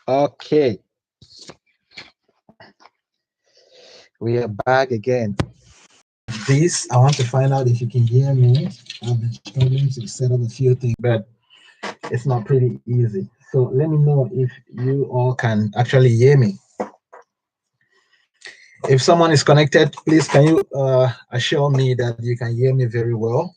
Okay, we are back again. This, I want to find out if you can hear me. I've been struggling to set up a few things, but it's not pretty easy. So let me know if you all can actually hear me. If someone is connected, please can you assure me that you can hear me very well?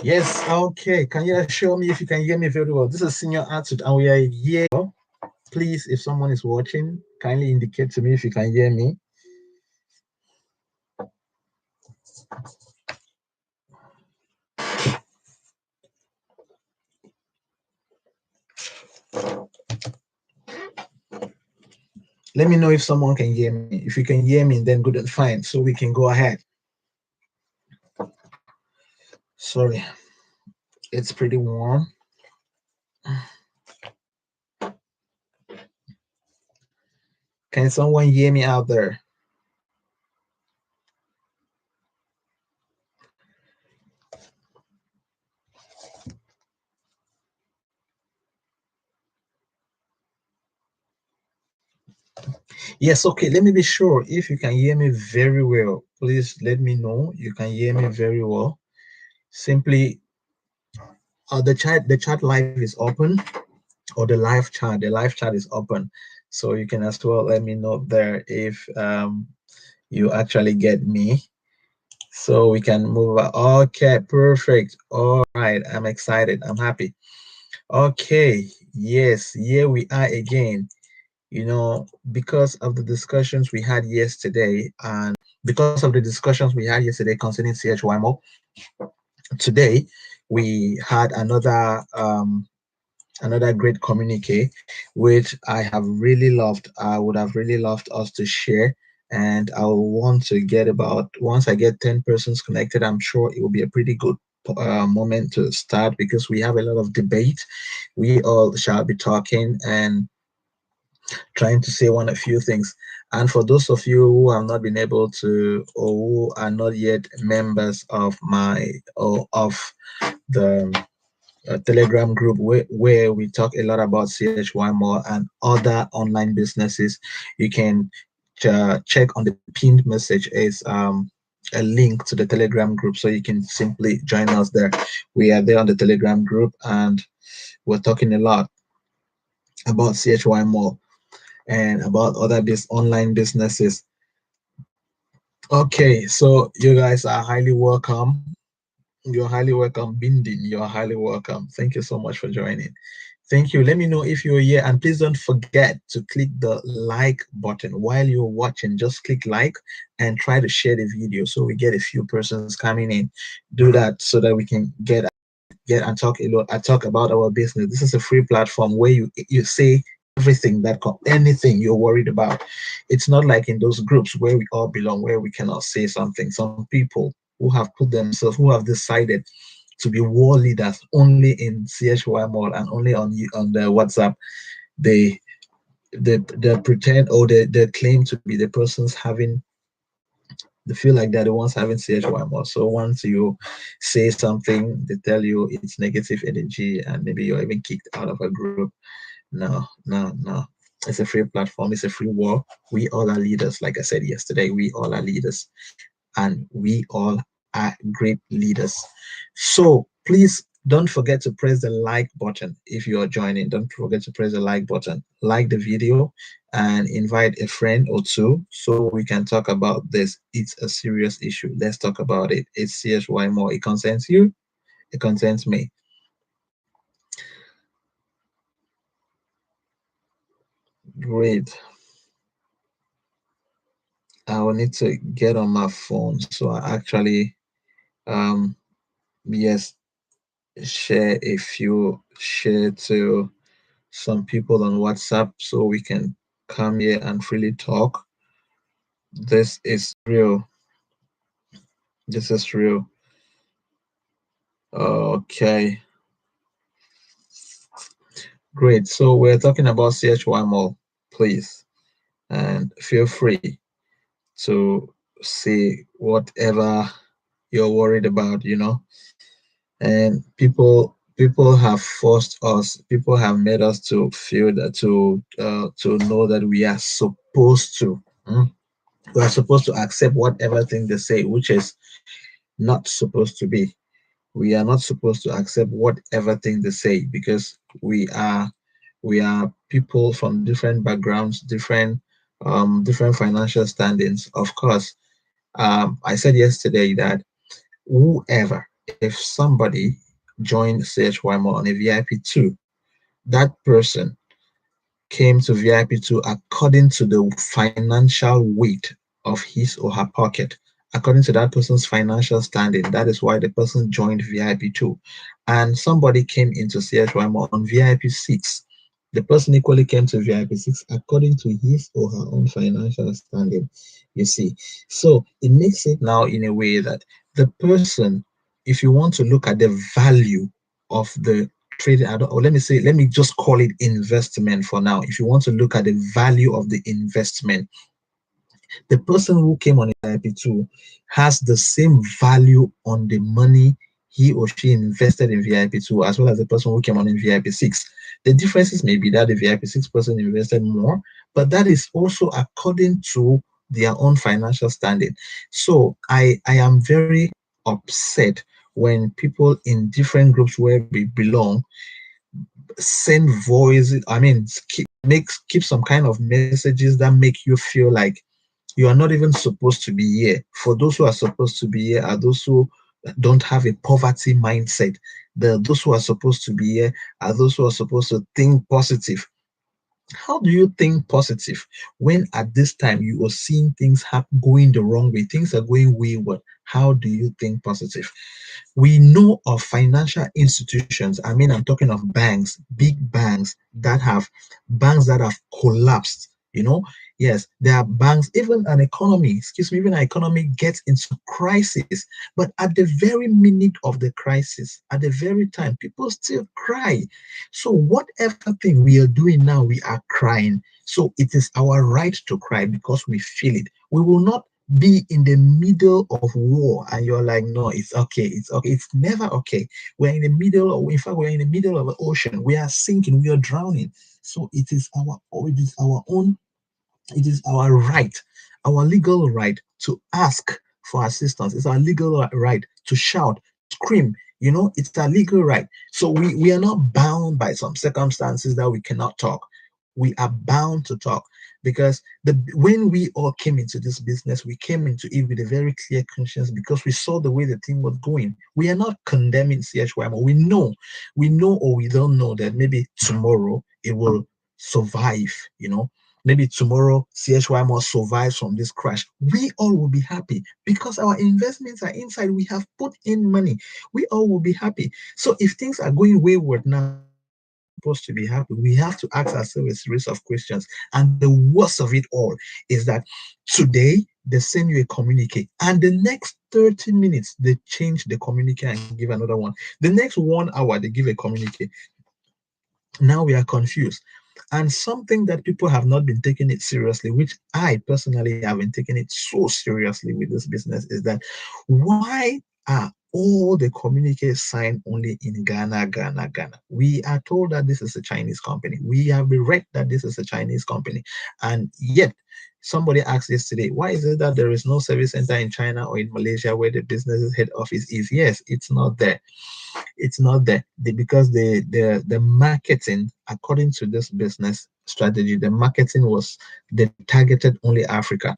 Yes, okay. Can you assure me if you can hear me very well? This is Senior Attitude, and we are here. Please, if someone is watching, kindly indicate to me if you can hear me. Let me know if someone can hear me. If you can hear me, then good and fine. So we can go ahead. Sorry, it's pretty warm. Can someone hear me out there? Yes, okay. Let me be sure if you can hear me very well. Please let me know you can hear me very well. Simply, the chat live is open, or the live chat is open, so you can as well let me know there if you actually get me, so we can move on. Okay, perfect. All right, I'm excited, I'm happy. Okay, yes, here we are again. Because of the discussions we had yesterday, and because of the discussions we had yesterday concerning CHY Mall, today we had another great communique, which I have really loved. I would have really loved us to share. And I want to get about, once I get 10 persons connected, I'm sure it will be a pretty good moment to start, because we have a lot of debate. We all shall be talking and trying to say one a few things. And for those of you who have not been able to, or who are not yet members of my, or of the Telegram group, where we talk a lot about CHY Mall and other online businesses, you can check on the pinned message is a link to the Telegram group, so you can simply join us there. We are there on the Telegram group, and we're talking a lot about CHY Mall and about other online businesses. Okay, so you guys are highly welcome. You're highly welcome. Bindin, you're highly welcome. Thank you so much for joining. Thank you. Let me know if you're here, and please don't forget to click the like button while you're watching. Just click like and try to share the video so we get a few persons coming in. Do that so that we can get and talk a lot. I talk about our business. This is a free platform where you say everything anything you're worried about. It's not like in those groups where we all belong, where we cannot say something. Some people who have decided to be war leaders only in CHY Mall and only on the WhatsApp, they they pretend, or they claim to be the persons having, they feel like they're the ones having CHY Mall. So once you say something, they tell you it's negative energy, and maybe you're even kicked out of a group. No, no, no. It's a free platform. It's a free war. We all are leaders. Like I said yesterday, we all are leaders, and we all are great leaders. So please don't forget to press the like button if you are joining. Don't forget to press the like button, like the video, and invite a friend or two so we can talk about this. It's a serious issue. Let's talk about it. It's CHY More. It concerns you. It concerns me. Great. I will need to get on my phone, so I actually yes, share to some people on WhatsApp so we can come here and freely talk. This is real. This is real. Okay, great. So we're talking about CHY Mall, please, and feel free to say whatever you're worried about, and people have forced us, people have made us to feel that, to know that we are supposed to, we are supposed to accept whatever thing they say, which is not supposed to be. We are not supposed to accept whatever thing they say, because we are people from different backgrounds, different financial standings. Of course, I said yesterday that whoever, if somebody joined CHY Mall on a VIP2, that person came to VIP2 according to the financial weight of his or her pocket, according to that person's financial standing. That is why the person joined VIP2. And somebody came into CHYM on VIP6. The person equally came to VIP6 according to his or her own financial standing. You see, so it makes it now in a way that the person, if you want to look at the value of the trading, or let me just call it investment for now. If you want to look at the value of the investment, the person who came on VIP2 has the same value on the money he or she invested in VIP2 as well as the person who came on in VIP6. The differences may be that the VIP6 person invested more, but that is also according to their own financial standing. So I am very upset when people in different groups where we belong send voice, I mean, keep some kind of messages that make you feel like you are not even supposed to be here. For those who are supposed to be here are those who don't have a poverty mindset. Those who are supposed to be here are those who are supposed to think positive. How do you think positive when at this time you are seeing things going the wrong way? Things are going wayward. How do you think positive? We know of financial institutions. I mean, I'm talking of banks, big banks that have collapsed. Yes, there are banks, even an economy, excuse me, even an economy gets into crisis. But at the very minute of the crisis, at the very time, people still cry. So whatever thing we are doing now, we are crying. So it is our right to cry because we feel it. We will not be in the middle of war and you're like, no, it's okay, it's okay. It's never okay. We're in the middle of, in fact, we're in the middle of an ocean. We are sinking, we are drowning. So it is our own, it is our right, our legal right to ask for assistance. It's our legal right to shout, scream. It's our legal right. So we are not bound by some circumstances that we cannot talk. We are bound to talk because when we all came into this business, we came into it with a very clear conscience because we saw the way the thing was going. We are not condemning CHYMO. We know or we don't know that maybe tomorrow it will survive. Maybe tomorrow CHY must survive from this crash. We all will be happy because our investments are inside. We have put in money. We all will be happy. So if things are going wayward now, supposed to be happy, we have to ask ourselves a series of questions. And the worst of it all is that today they send you a communique, and the next 30 minutes they change the communique and give another one. The next 1 hour they give a communique. Now we are confused. And something that people have not been taking it seriously, which I personally have been taking it so seriously with this business, is that why are all the communiques signed only in Ghana, Ghana, Ghana? We are told that this is a Chinese company. We have been read that this is a Chinese company. And yet, somebody asked yesterday, why is it that there is no service center in China or in Malaysia where the business's head office is? Yes, it's not there. It's not there. Because the marketing, according to this business strategy, the marketing was they targeted only Africa.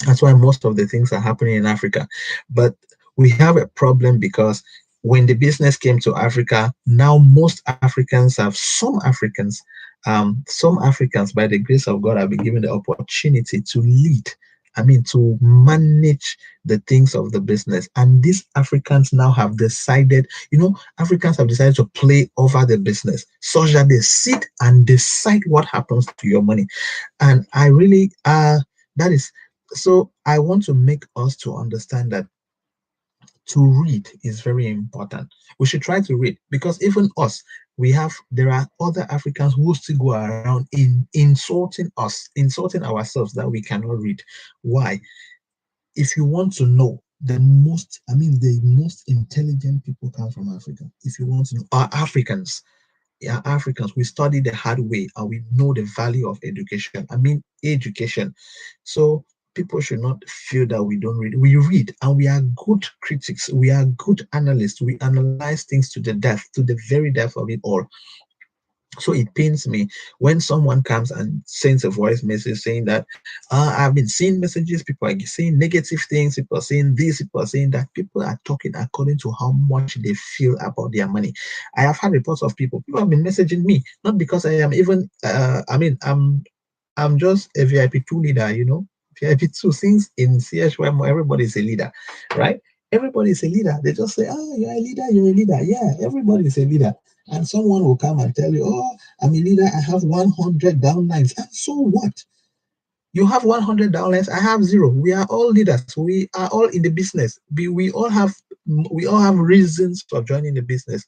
That's why most of the things are happening in Africa. But we have a problem because when the business came to Africa, now most Africans have some Africans, by the grace of God, have been given the opportunity to lead. I mean, to manage the things of the business. And these Africans now have decided, Africans have decided to play over the business such that they sit and decide what happens to your money. And I really, that is, so I want to make us to understand that to read is very important. We should try to read, because even us, there are other Africans who still go around insulting us, insulting ourselves, that we cannot read. Why? If you want to know, the most intelligent people come from Africa. If you want to know, are Africans. Yeah, Africans, we study the hard way and we know the value of education. Education. So people should not feel that we don't read. We read, and we are good critics. We are good analysts. We analyze things to the depth, to the very depth of it all. So it pains me when someone comes and sends a voice message saying that I've been seeing messages, people are saying negative things, people are saying this, people are saying that. People are talking according to how much they feel about their money. I have had reports of people have been messaging me, not because I am even, I'm just a VIP2 leader, VIP2, since in CHY Mall, everybody is a leader, right? Everybody is a leader. They just say, oh, you're a leader, you're a leader. Yeah, everybody is a leader. And someone will come and tell you, oh, I'm a leader, I have 100 downlines. And so what? You have 100 downlines, I have zero. We are all leaders. We are all in the business. We all have reasons for joining the business.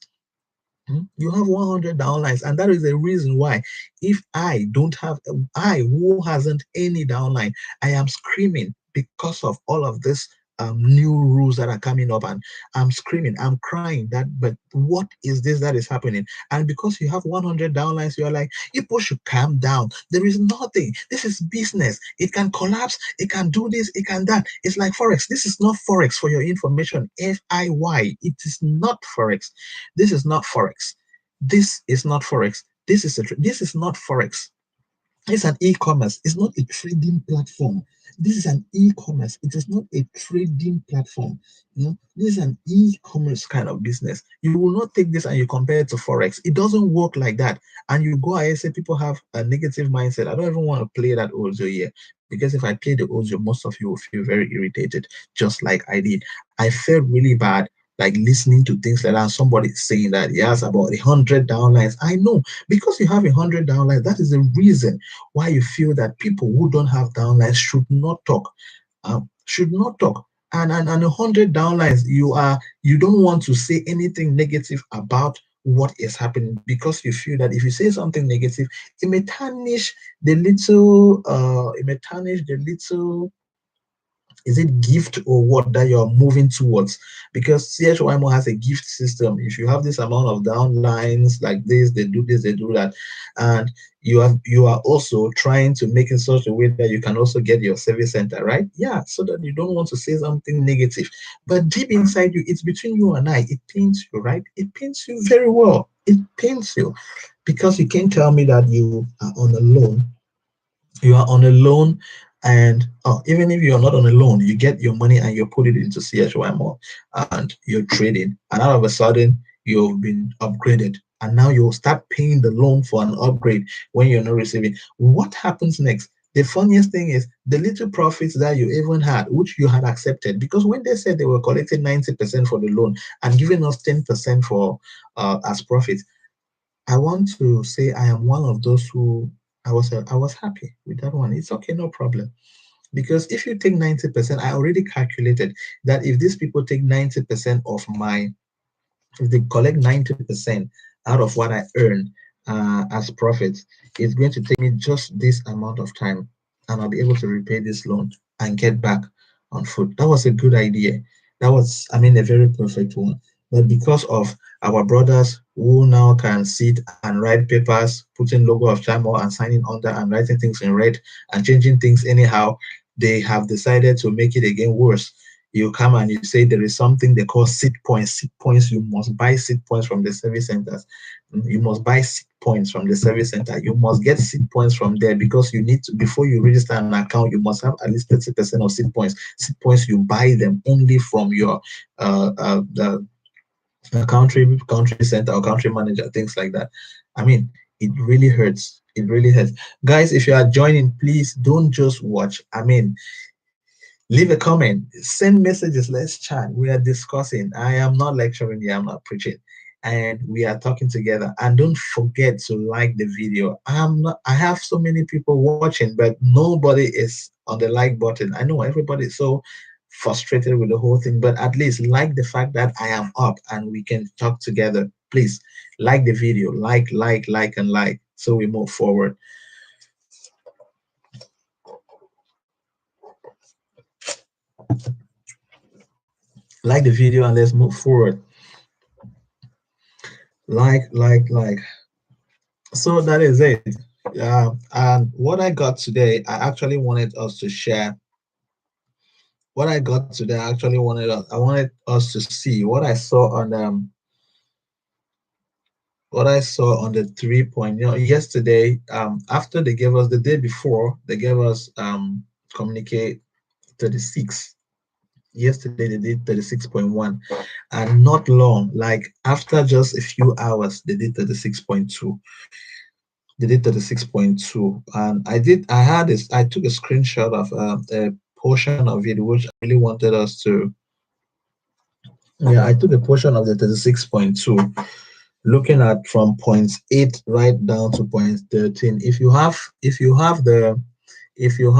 You have 100 downlines, and that is the reason why, if I don't have, I who hasn't any downline, I am screaming because of all of this new rules that are coming up, and I'm screaming, I'm crying that, but what is this that is happening? And because you have 100 downlines, you're like, people should calm down. There is nothing. This is business. It can collapse. It can do this. It can that. It's like forex. This is not forex, for your information. FIY. It is not forex. This is not forex. This is not forex. This is not forex. It's an e-commerce. It's not a trading platform. This is an e-commerce. It is not a trading platform. This is an e-commerce kind of business. You will not take this and you compare it to forex. It doesn't work like that. And you go ahead and say people have a negative mindset. I don't even want to play that audio here, because if I play the audio, most of you will feel very irritated, just like I did. I felt really bad, like listening to things like that. Somebody saying that he has about 100 downlines. I know, because you have 100 downlines, that is the reason why you feel that people who don't have downlines should not talk. Should not talk. And 100 downlines, you don't want to say anything negative about what is happening, because you feel that if you say something negative, it may tarnish the little is it gift or what that you're moving towards? Because CHY Mall has a gift system. If you have this amount of downlines like this, they do this, they do that, and you are also trying to make it such a way that you can also get your service center, right? Yeah, so that you don't want to say something negative. But deep inside you, it's between you and I. It pains you, right? It pains you very well. It pains you, because you can't tell me that you are on a loan. You are on a loan, and even if you're not on a loan, you get your money and you put it into CHY Mall and you're trading, and all of a sudden you've been upgraded, and now you'll start paying the loan for an upgrade when you're not receiving. What happens next? The funniest thing is the little profits that you even had, which you had accepted, because when they said they were collecting 90% for the loan and giving us 10% for as profit, I want to say I am one of those who I was happy with that one. It's okay, no problem. Because if you take 90%, I already calculated that if these people take 90% of if they collect 90% out of what I earn as profits, it's going to take me just this amount of time, and I'll be able to repay this loan and get back on foot. That was a good idea. That was, a very perfect one. But because of our brothers who now can sit and write papers, putting logo of CHY Mall and signing under and writing things in red and changing things anyhow, they have decided to make it again worse. You come and you say there is something they call seed points. Seed points, you must buy seed points from the service centers. You must buy seed points from the service center. You must get seed points from there, because you need to, before you register an account, you must have at least 30% of seed points. Seed points, you buy them only from your the country center or country manager, things like that. It really hurts. It really hurts. Guys, if you are joining, please don't just watch. Leave a comment, send messages, let's chat. We are discussing. I am not lecturing here, I'm not preaching. And we are talking together. And don't forget to like the video. I have so many people watching, but nobody is on the like button. I know everybody. So frustrated with the whole thing, but at least like the fact that I am up and we can talk together. Please like the video, like, and like, so we move forward. Like the video and let's move forward. Like. So that is it. And what I got today, I actually wanted us to share. What I got today, I wanted us to see what I saw on the 3 point. Yesterday, after they gave us the day before, they gave us communique 36. Yesterday they did 36.1, and not long, like after just a few hours, they did 36.2. They did 36.2, and I took a screenshot of a portion of it which I really wanted us to. Yeah, I took a portion of the 36.2, looking at from point 8 right down to point 13. If you have if you have if you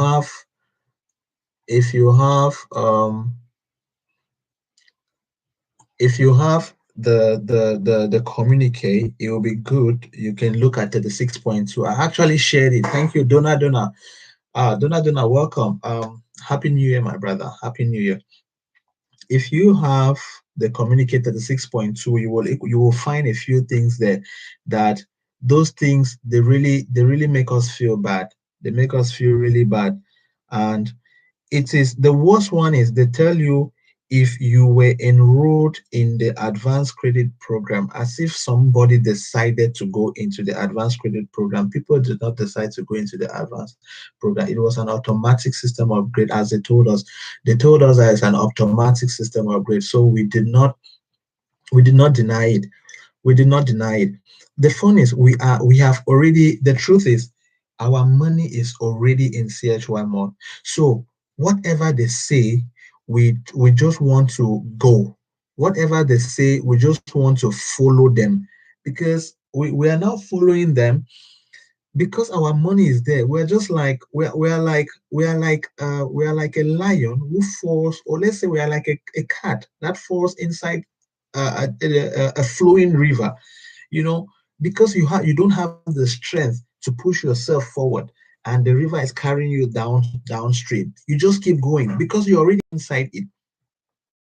have the communique, it will be good. You can look at 36.2. I actually shared it. Thank you, Donna. Donna, welcome. Happy New Year, my brother. Happy New Year. If you have the communique 36.2, you will find a few things there that those things they really make us feel bad. They make us feel really bad. And it is the worst one is they tell you if you were enrolled in the advanced credit program, as if somebody decided to go into the advanced credit program. People did not decide to go into the advanced program. It was an automatic system upgrade, as they told us. They told us that it's an automatic system upgrade. So we did not deny it. We did not deny it. The fun is we have already, the truth is our money is already in CHY Mall. So whatever they say, we just want to go. Whatever they say, we just want to follow them, because we are now following them because our money is there. We're just like we are like a lion who falls, or let's say we are like a cat that falls inside a flowing river, you know, because you don't have the strength to push yourself forward, and the river is carrying you downstream. You just keep going because you're already inside it.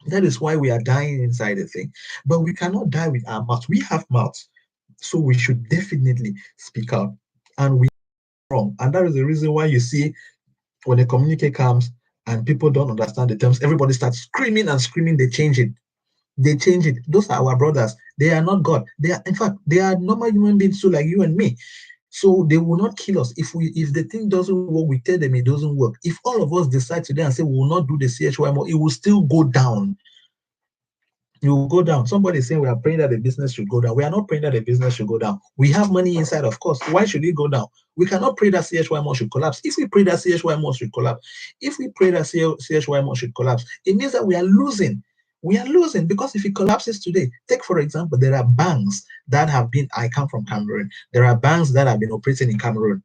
That is why we are dying inside the thing. But we cannot die with our mouth. We have mouths, so we should definitely speak out. And we are wrong. And that is the reason why you see when a communique comes and people don't understand the terms, everybody starts screaming and screaming. They change it. They change it. Those are our brothers. They are not God. They are, in fact, they are normal human beings too, like you and me. So they will not kill us if the thing doesn't work. We tell them it doesn't work. If all of us decide today and say we will not do the CHY more, it will still go down. You will go down. Somebody is saying we are praying that the business should go down. We are not praying that the business should go down. We have money inside, of course. Why should it go down? We cannot pray that CHY Mall should collapse. If we pray that CHY Mall should collapse, CHY Mall should collapse, it means that we are losing. We are losing, because if it collapses today, take for example, there are banks that have been, I come from Cameroon. There are banks that have been operating in Cameroon.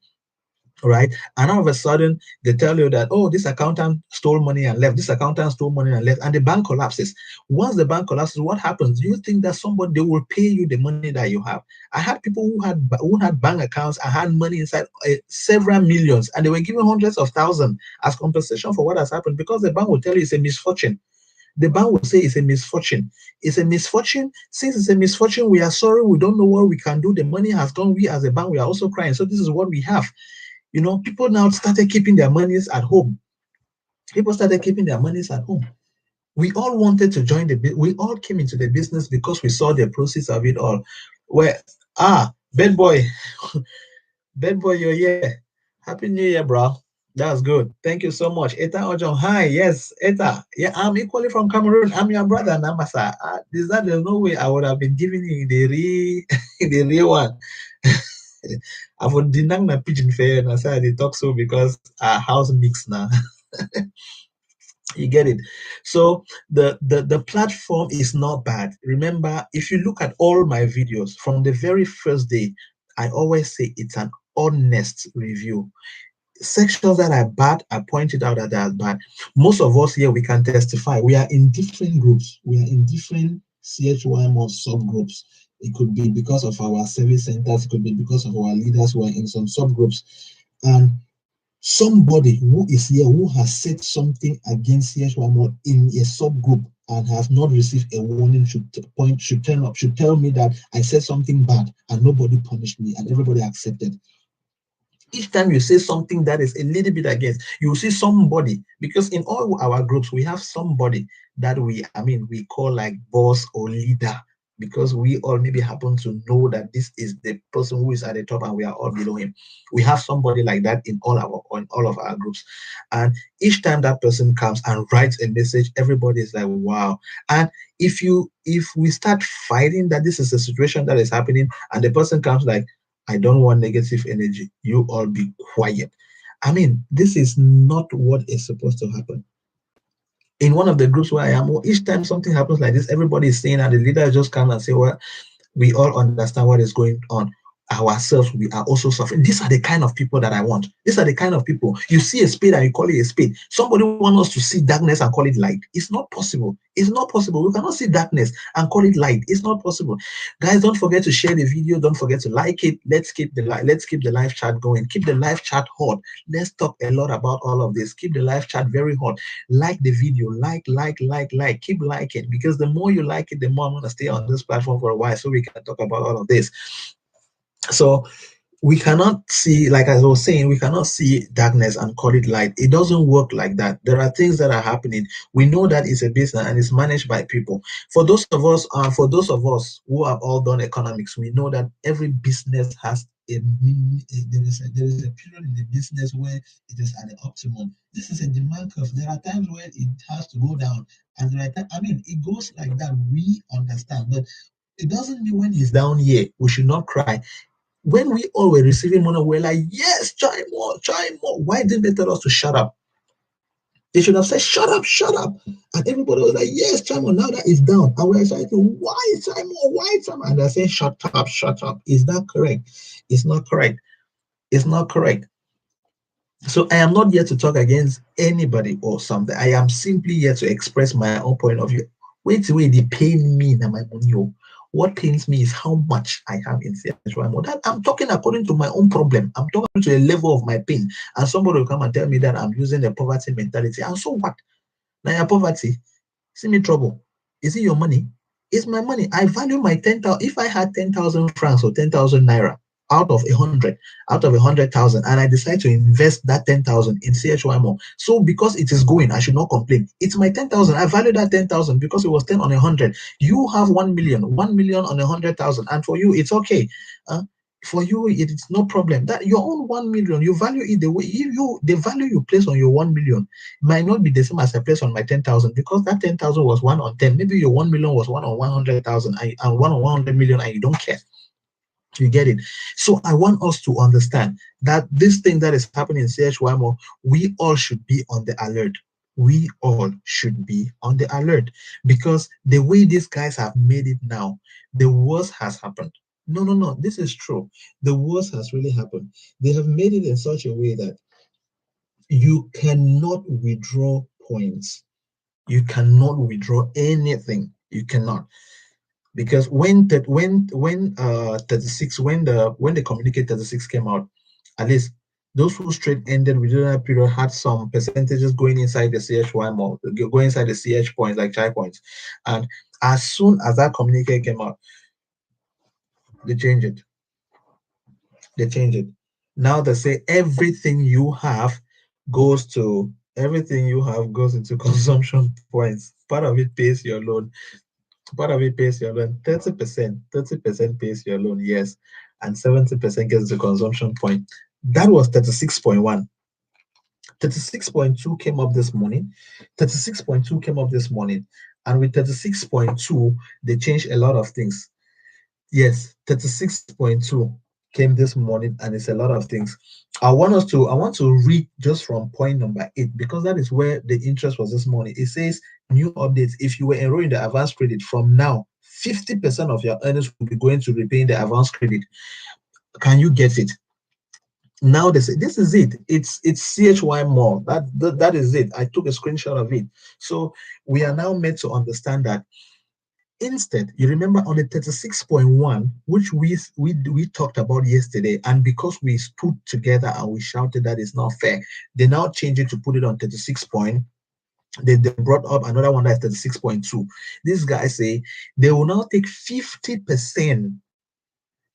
Right, and all of a sudden they tell you that, oh, this accountant stole money and left, this accountant stole money and left, and the bank collapses. Once the bank collapses, what happens? Do you think that somebody, they will pay you the money that you have? I had people who had bank accounts and had money inside, several millions, and they were given hundreds of thousands as compensation for what has happened, because the bank will tell you it's a misfortune. The bank will say it's a misfortune. It's a misfortune. Since it's a misfortune, we are sorry. We don't know what we can do. The money has gone. We as a bank, we are also crying. So this is what we have. You know, people now started keeping their monies at home. People started keeping their monies at home. We all wanted to join we all came into the business because we saw the process of it all. Where, bad boy, bad boy, you're here. Happy New Year, bro. That's good. Thank you so much. Eta Ojong. Hi, yes, Eta. Yeah, I'm equally from Cameroon. I'm your brother, Namasa. There's no way I would have been giving you the the real one. I would deny my pigeon fair and I said they talk so because our house mix now. You get it. So the platform is not bad. Remember, if you look at all my videos from the very first day, I always say it's an honest review. sections that are bad, I pointed out that they are bad. Most of us here, we can testify. We are in different groups. We are in different CHY Mall subgroups. It could be because of our service centers. It could be because of our leaders who are in some subgroups. And somebody who is here who has said something against CHY Mall in a subgroup and has not received a warning should turn up, should tell me that I said something bad and nobody punished me and everybody accepted. Each time you say something that is a little bit against, you see somebody, because in all our groups we have somebody that we call like boss or leader, because we all maybe happen to know that this is the person who is at the top and we are all below him. We have somebody like that in all of our groups, and each time that person comes and writes a message, everybody is like, wow. And if we start fighting that this is a situation that is happening, and the person comes like, I don't want negative energy, you all be quiet. This is not what is supposed to happen. In one of the groups where I am, each time something happens like this, everybody is saying, and the leader just comes and say, well, we all understand what is going on. Ourselves, we are also suffering. These are the kind of people that I want. These are the kind of people. You see a spade and you call it a spade. Somebody wants us to see darkness and call it light. It's not possible. It's not possible. We cannot see darkness and call it light. It's not possible. Guys, don't forget to share the video. Don't forget to like it. Let's keep the live chat going. Keep the live chat hot. Let's talk a lot about all of this. Keep the live chat very hot. Like the video. Like. Keep liking, because the more you like it, the more I'm going to stay on this platform for a while so we can talk about all of this. So we cannot see, like I was saying, we cannot see darkness and call it light. It doesn't work like that. There are things that are happening. We know that it's a business and it's managed by people. For those of us who have all done economics, we know that every business has there is a period in the business where it is at the optimum. This is a demand curve. There are times where it has to go down, and there are times, it goes like that. We understand, but it doesn't mean when it's down here we should not cry. When we all were receiving money, we're like, yes, CHY Mall, CHY Mall. Why didn't they tell us to shut up? They should have said, shut up, shut up. And everybody was like, yes, CHY Mall, now that it's down. And we're like, why CHY Mall, why CHY Mall? And they're saying, shut up, shut up. Is that correct? It's not correct. It's not correct. So I am not here to talk against anybody or something. I am simply here to express my own point of view. Wait, they pay me now my money. What pains me is how much I have in CHY Mall. That I'm talking according to my own problem. I'm talking to a level of my pain. And somebody will come and tell me that I'm using a poverty mentality. And so what? Now your poverty, see me trouble. Is it your money? It's my money. I value my 10,000. If I had 10,000 francs or 10,000 naira out of 100,000, and I decide to invest that 10,000 in CHY Mall. So because it is going, I should not complain. It's my 10,000. I value that 10,000 because it was 10 on 100. You have 1 million, 1 million on 100,000, and for you it's okay. For you, it's no problem. That your own 1 million, you value it the way the value you place on your 1 million might not be the same as I place on my 10,000, because that 10,000 was 1 on 10. Maybe your 1 million was 1 on 100,000 and 1 on 100 million, and you don't care. You get it? So I want us to understand that this thing that is happening in CHY Mall, we all should be on the alert. We all should be on the alert, because the way these guys have made it now, the worst has happened. No, this is true. The worst has really happened. They have made it in such a way that you cannot withdraw points. You cannot withdraw anything. You cannot. Because when 36 when the communique 36 came out, at least those whose trade ended within that period had some percentages going inside the CHY Mall, going inside the CH points, like CHY points. And as soon as that communique came out, they changed it. They changed it. Now they say everything you have goes into consumption points. Part of it pays your loan. Part of it pays your loan. 30% pays your loan, yes, and 70% gets the consumption point. That was 36.1. 36.2 came up this morning. 36.2 came up this morning, and with 36.2, they changed a lot of things. Yes, 36.2 came this morning, and it's a lot of things. I want to read just from point number 8, because that is where the interest was this morning. It says new updates. If you were enrolled in the advanced credit, from now 50% of your earnings will be going to repaying the advanced credit. Can you get it? Now they say this is it. It's CHY Mall. That is it. I took a screenshot of it. So we are now made to understand that instead, you remember on the 36.1, which we talked about yesterday, and because we stood together and we shouted that it's not fair, they now change it to put it on 36 point. They brought up another one that's 36.2. These guys say they will now take 50%.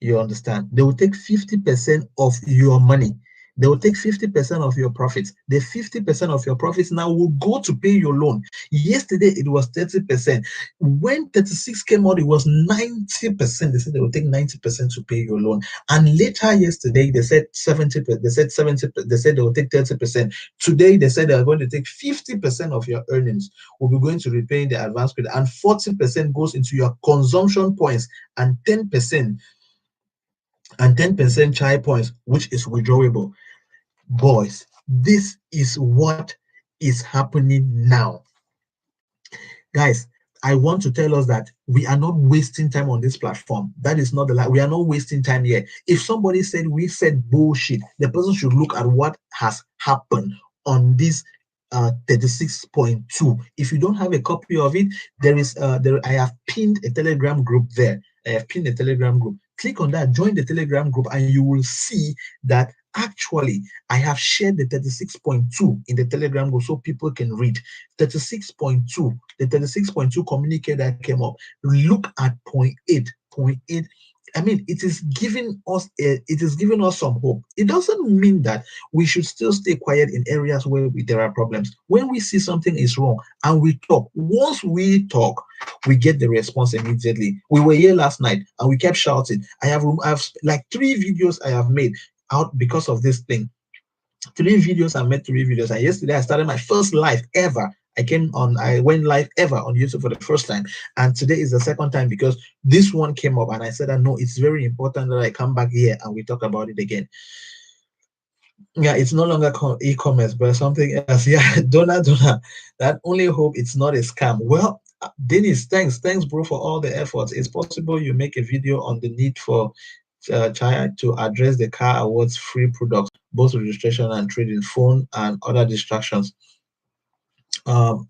You understand? They will take 50% of your money. They will take 50% of your profits. The 50% of your profits now will go to pay your loan. Yesterday it was 30%. When 36 came out, it was 90%. They said they will take 90% to pay your loan. And later yesterday they said 70. They said 70. They said they will take 30%. Today they said they are going to take 50% of your earnings will be going to repay the advance credit, and 40% goes into your consumption points, and 10% CHY points, which is withdrawable. Boys, this is what is happening now. Guys, I want to tell us that we are not wasting time on this platform. That is not the lie. We are not wasting time here. If somebody said we said bullshit, the person should look at what has happened on this 36.2. If you don't have a copy of it, I have pinned a Telegram group there. I have pinned a Telegram group. Click on that, join the Telegram group, and you will see that actually I have shared the 36.2 in the Telegram group so people can read. 36.2, the 36.2 communique that came up. Look at point 8. Point 8. I mean, it is giving us some hope. It doesn't mean that we should still stay quiet in areas where there are problems. When we see something is wrong and we talk, once we talk, we get the response immediately. We were here last night and we kept shouting. I have like 3 videos I have made out because of this thing. 3 videos, I made 3 videos, and yesterday I started my first live ever. I went live ever on YouTube for the first time, and today is the second time because this one came up and I said, no, it's very important that I come back here and we talk about it again. Yeah, it's no longer e-commerce, but something else. Yeah, Donna, that only hope it's not a scam. Well, Dennis, thanks, bro, for all the efforts. It's possible you make a video on the need for CHY to address the car awards free products, both registration and trading, phone and other distractions.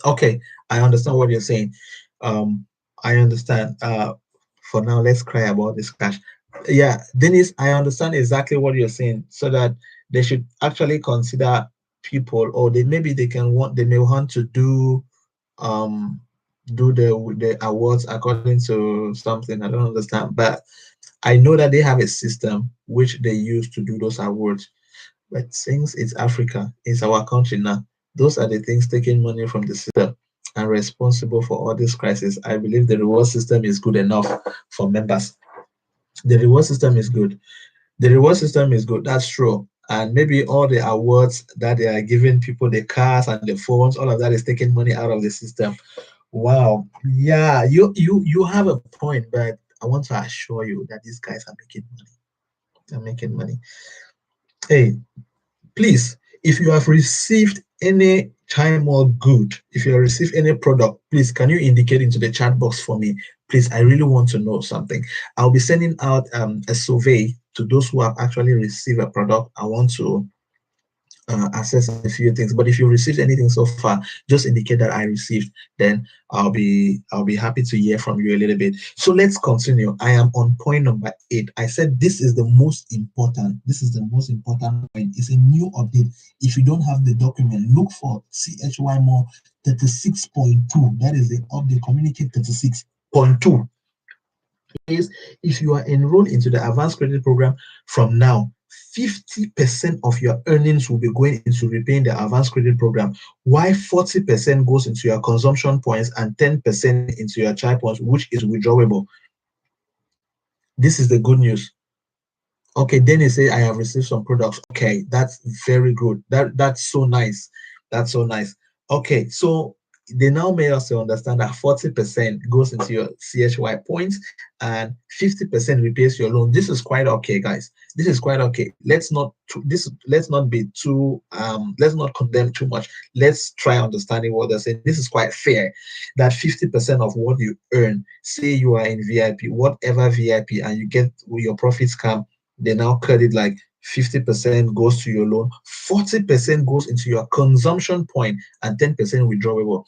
Okay, I understand what you're saying. I understand. For now, let's cry about this cash. Yeah, Dennis, I understand exactly what you're saying, so that they should actually consider people, or they may want to do the awards according to something. I don't understand, but I know that they have a system which they use to do those awards. But since it's Africa, it's our country now, those are the things taking money from the system and responsible for all this crisis. I believe the reward system is good enough for members. The reward system is good. The reward system is good. That's true. And maybe all the awards that they are giving people, the cars and the phones, all of that is taking money out of the system. Wow. Yeah, you have a point, but I want to assure you that these guys are making money. They're making money. Hey, please, if you have received any CHY Mall good, if you have received any product, please, can you indicate into the chat box for me? Please, I really want to know something. I'll be sending out a survey to those who have actually received a product. I want to assess a few things, but if you received anything so far, just indicate that I received, then I'll be happy to hear from you a little bit. So let's continue. I am on point number 8. I said this is the most important point. It's a new update. If you don't have the document, look for CHY Mall 36.2. that is the update, communicate 36.2. is if you are enrolled into the advanced credit program from now, 50% of your earnings will be going into repaying the advanced credit program, while 40% goes into your consumption points and 10% into your CHY points, which is withdrawable. This is the good news. Okay, then you say I have received some products. Okay, that's very good. That's so nice. That's so nice. Okay, so they now made us to understand that 40% goes into your CHY points and 50% repays your loan. This is quite okay, guys. This is quite okay. Let's not be too let's not condemn too much. Let's try understanding what they're saying. This is quite fair that 50% of what you earn, say you are in VIP, whatever VIP, and you get your profits come, they now cut it like 50% goes to your loan, 40% goes into your consumption point, and 10% withdrawable.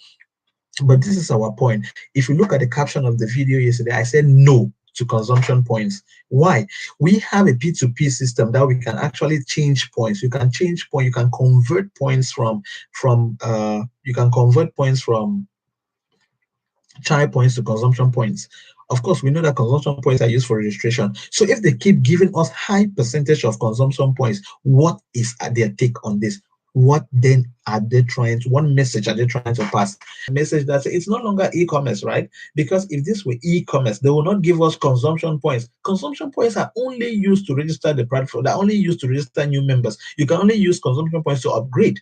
But this is our point. If you look at the caption of the video yesterday, I said no to consumption points. Why? We have a P2P system that we can actually change points. You can change point. You can convert points from CHY points to consumption points. Of course, we know that consumption points are used for registration. So if they keep giving us high percentage of consumption points, what is their take on this? What then are they trying to, what message are they trying to pass? A message that it's no longer e-commerce, right? Because if this were e-commerce, they will not give us consumption points. Consumption points are only used to register the platform. They're only used to register new members. You can only use consumption points to upgrade.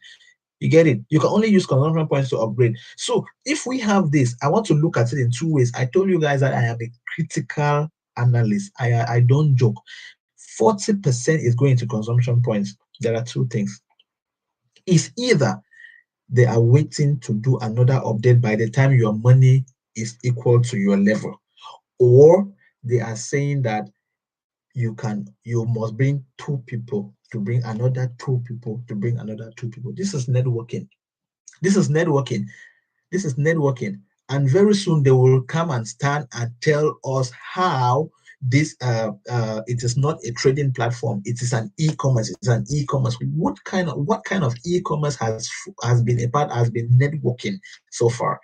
You get it? You can only use consumption points to upgrade. So if we have this, I want to look at it in two ways. I told you guys that I am a critical analyst. I don't joke. 40% is going to consumption points. There are two things. It's either they are waiting to do another update by the time your money is equal to your level, or they are saying that you must bring two people to bring another two people to bring another two people. This is networking. This is networking. This is networking. And very soon they will come and stand and tell us how this it is not a trading platform. It is an e-commerce. It's an e-commerce. What kind of e-commerce has been networking so far?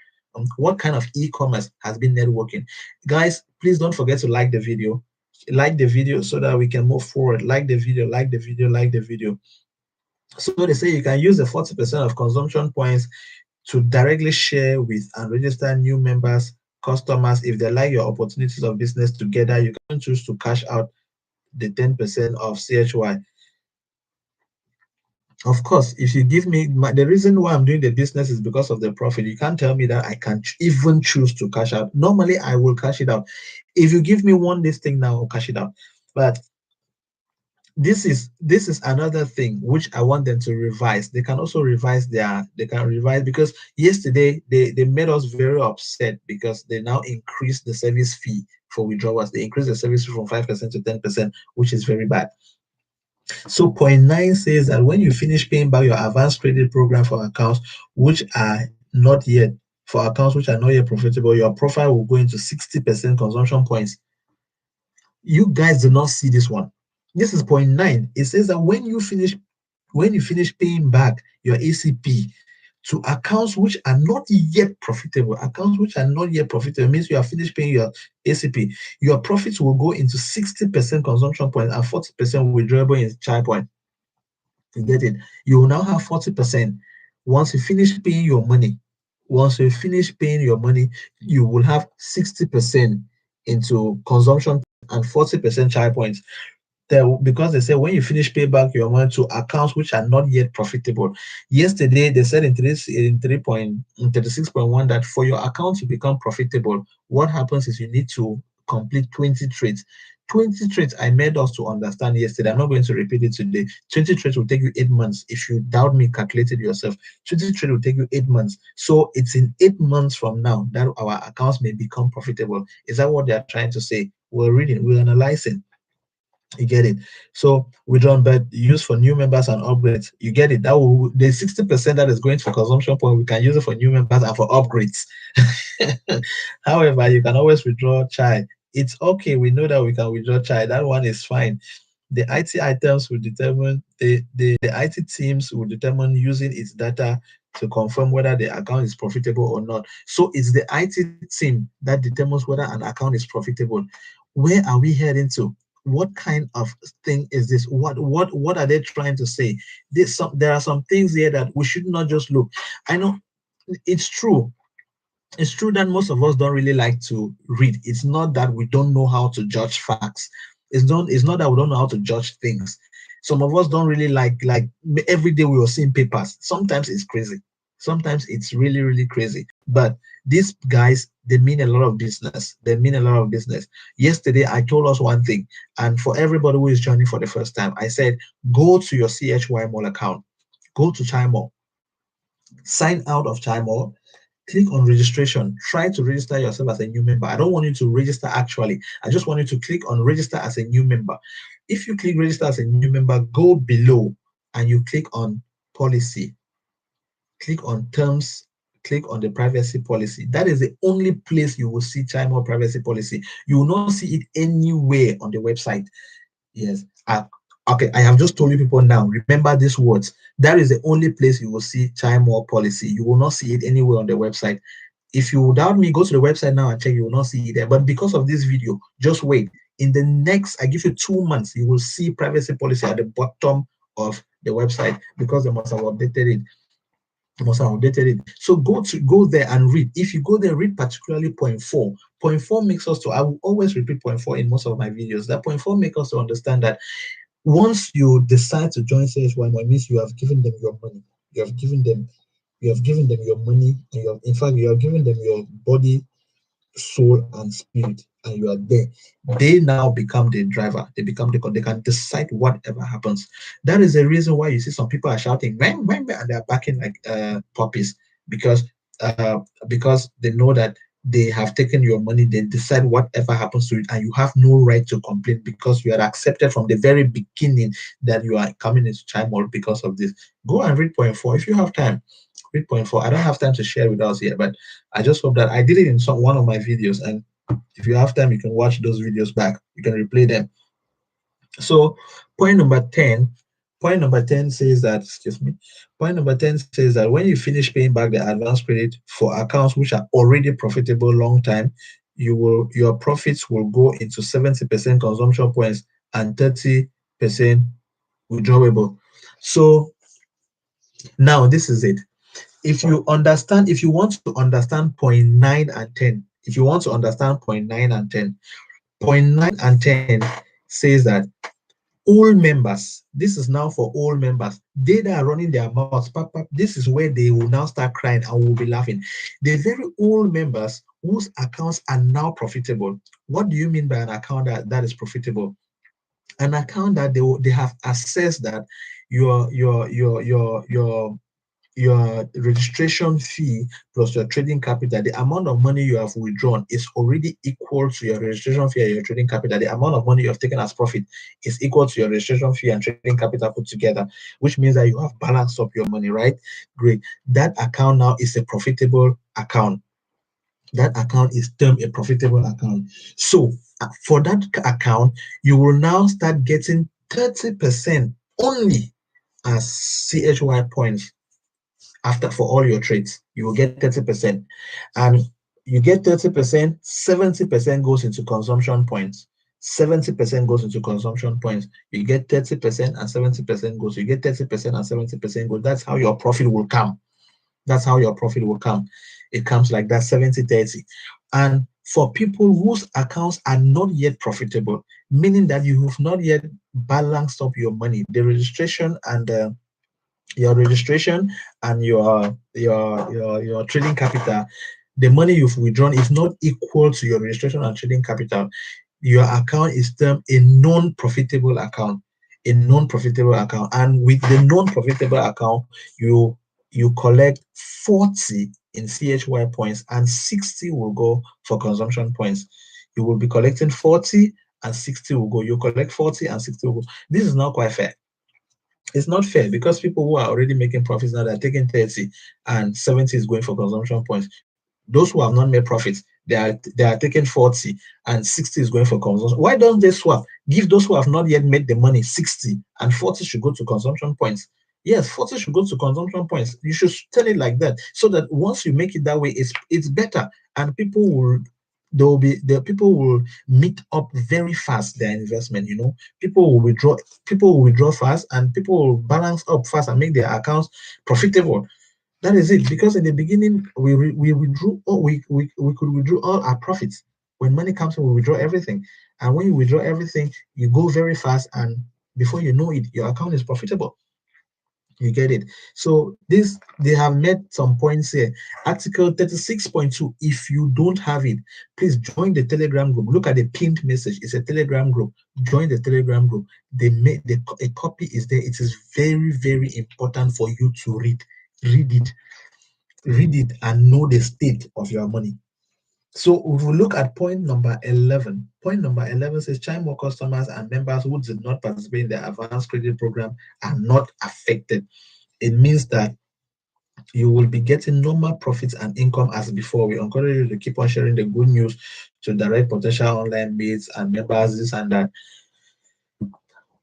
What kind of e-commerce has been networking? Guys, please don't forget to like the video. Like the video so that we can move forward. Like the video, like the video, like the video. So they say you can use the 40% of consumption points to directly share with and register new members, customers. If they like your opportunities of business together, you can choose to cash out the 10% of CHY. Of course, if you give me the reason why I'm doing the business is because of the profit. You can't tell me that I can even choose to cash out. Normally, I will cash it out. If you give me one this thing now, I'll cash it out. But this is another thing which I want them to revise. They can also revise because yesterday they made us very upset because they now increased the service fee for withdrawals. They increased the service fee from 5% to 10%, which is very bad. So point 9 says that when you finish paying back your advanced credit program for accounts which are not yet profitable, your profile will go into 60% consumption points. You guys do not see this one. This is point 9. It says that when you finish paying back your ACP to accounts which are not yet profitable, means you have finished paying your ACP, your profits will go into 60% consumption point and 40% withdrawable in CHY point. You get it? You will now have 40%. Once you finish paying your money, you will have 60% into consumption and 40% CHY points. Because they say when you finish pay back your money to accounts which are not yet profitable. Yesterday they said in 36.1 that for your account to become profitable, what happens is you need to complete 20 trades. 20 trades I made us to understand yesterday. I'm not going to repeat it today. 20 trades will take you 8 months. If you doubt me, calculate it yourself. 20 trades will take you 8 months. So it's in 8 months from now that our accounts may become profitable. Is that what they are trying to say? We're reading, we're analyzing. You get it? So withdrawn bet used for new members and upgrades. You get it? That will the 60% that is going for consumption point, we can use it for new members and for upgrades. However, you can always withdraw CHY. It's okay. We know that we can withdraw CHY. That one is fine. The IT items will determine the IT teams will determine using its data to confirm whether the account is profitable or not. So it's the IT team that determines whether an account is profitable. Where are we heading to? What kind of thing is this? What are they trying to say? There are some things here that we should not just look. I know it's true. It's true that most of us don't really like to read. It's not that we don't know how to judge facts. It's not that we don't know how to judge things. Some of us don't really like every day we are seeing papers. Sometimes it's crazy. Sometimes it's really, really crazy. But these guys, they mean a lot of business. They mean a lot of business. Yesterday, I told us one thing. And for everybody who is joining for the first time, I said, go to your CHY Mall account. Go to CHY Mall. Sign out of CHY Mall. Click on registration. Try to register yourself as a new member. I don't want you to register actually. I just want you to click on register as a new member. If you click register as a new member, go below and you click on policy. Click on terms, click on the privacy policy. That is the only place you will see CHY Mall privacy policy. You will not see it anywhere on the website. Yes. Okay, I have just told you people now. Remember these words. That is the only place you will see CHY Mall policy. You will not see it anywhere on the website. If you doubt me, go to the website now and check. You will not see it there. But because of this video, just wait. In the next, I give you 2 months, you will see privacy policy at the bottom of the website because they must have updated it. So go there and read. If you go there, read particularly point 4. Point 4 makes us to, I will always repeat point 4 in most of my videos. That point 4 makes us to understand that once you decide to join CHY Mall, it means you have given them your money. You have given them your money, and in fact you have given them your body, soul, and spirit, and you are there. They now become the driver. They can decide whatever happens. That is the reason why you see some people are shouting "Bang, bang, bang," and they're backing like puppies, because they know that they have taken your money. They decide whatever happens to it, and you have no right to complain because you are accepted from the very beginning that you are coming into CHY Mall because of this. Go and read point 4 if you have time. Read point 4. I don't have time to share with us here, but I just hope that I did it in one of my videos, and if you have time, you can watch those videos back. You can replay them. So point number 10 says that, excuse me, point number 10 says that when you finish paying back the advance credit for accounts which are already profitable long time, your profits will go into 70% consumption points and 30% withdrawable. So now this is it. If you want to understand point 9 and 10, if you want to understand point 9 and 10, point 9 and 10 says that all members, this is now for all members, they that are running their mouths, this is where they will now start crying and will be laughing. The very old members whose accounts are now profitable. What do you mean by an account that is profitable? An account that they have assessed that your registration fee plus your trading capital, the amount of money you have withdrawn is already equal to your registration fee and your trading capital. The amount of money you have taken as profit is equal to your registration fee and trading capital put together, which means that you have balanced up your money, right? Great. That account now is a profitable account. That account is termed a profitable account. So for that account, you will now start getting 30% only as CHY points. After, for all your trades, you will get 30%, and you get 30%, 70% goes into consumption points. 70% goes into consumption points. You get 30% and 70% goes. You get 30% and 70% goes. That's how your profit will come. That's how your profit will come. It comes like that, 70-30. And for people whose accounts are not yet profitable, meaning that you have not yet balanced up your money, the registration and your registration and your trading capital, the money you've withdrawn is not equal to your registration and trading capital, your account is termed a non-profitable account. A non-profitable account. And with the non-profitable account, you collect 40 in CHY points and 60 will go for consumption points. You will be collecting 40 and 60 will go. You collect 40 and 60 will go. This is not quite fair. It's not fair because people who are already making profits now, they're taking 30 and 70 is going for consumption points. Those who have not made profits, they are taking 40 and 60 is going for consumption. Why don't they swap? Give those who have not yet made the money 60 and 40 should go to consumption points. Yes, 40 should go to consumption points. You should tell it like that, so that once you make it that way, it's better, and people will people will meet up very fast their investment. People will withdraw fast, and people will balance up fast and make their accounts profitable. That is it. Because in the beginning, we withdrew, we could withdraw all our profits. When money comes in, we withdraw everything. And when you withdraw everything, you go very fast, and before you know it, your account is profitable. You get it? So they have made some points here. Article 36.2. If you don't have it, please join the Telegram group. Look at the pinned message. It's a Telegram group. Join the Telegram group. They made a copy is there. It is very, very important for you to read it. Read it and know the state of your money. So if we look at point number 11, point number 11 says CHY Mall customers and members who did not participate in the advanced credit program are not affected. It means that you will be getting normal profits and income as before. We encourage you to keep on sharing the good news to direct potential online mates and members, this and that.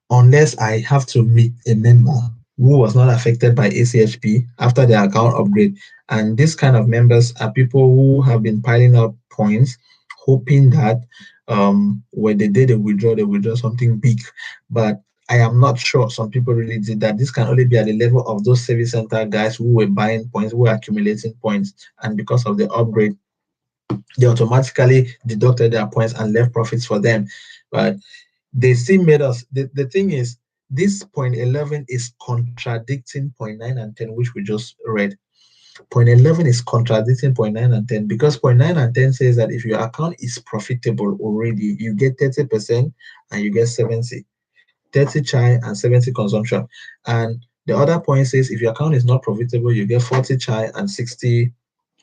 Unless I have to meet a member who was not affected by ACHP after their account upgrade. And this kind of members are people who have been piling up points, hoping that when they did a withdraw, they withdraw something big. But I am not sure some people really did that. This can only be at the level of those service center guys who were buying points, who were accumulating points. And because of the upgrade, they automatically deducted their points and left profits for them. But they still made us. The thing is, this point 11 is contradicting point 9 and 10, which we just read. Point 11 is contradicting point 9 and 10 because point 9 and 10 says that if your account is profitable already, you get 30% and you get 70. 30 CHY and 70 consumption. And the other point says if your account is not profitable, you get 40 CHY and 60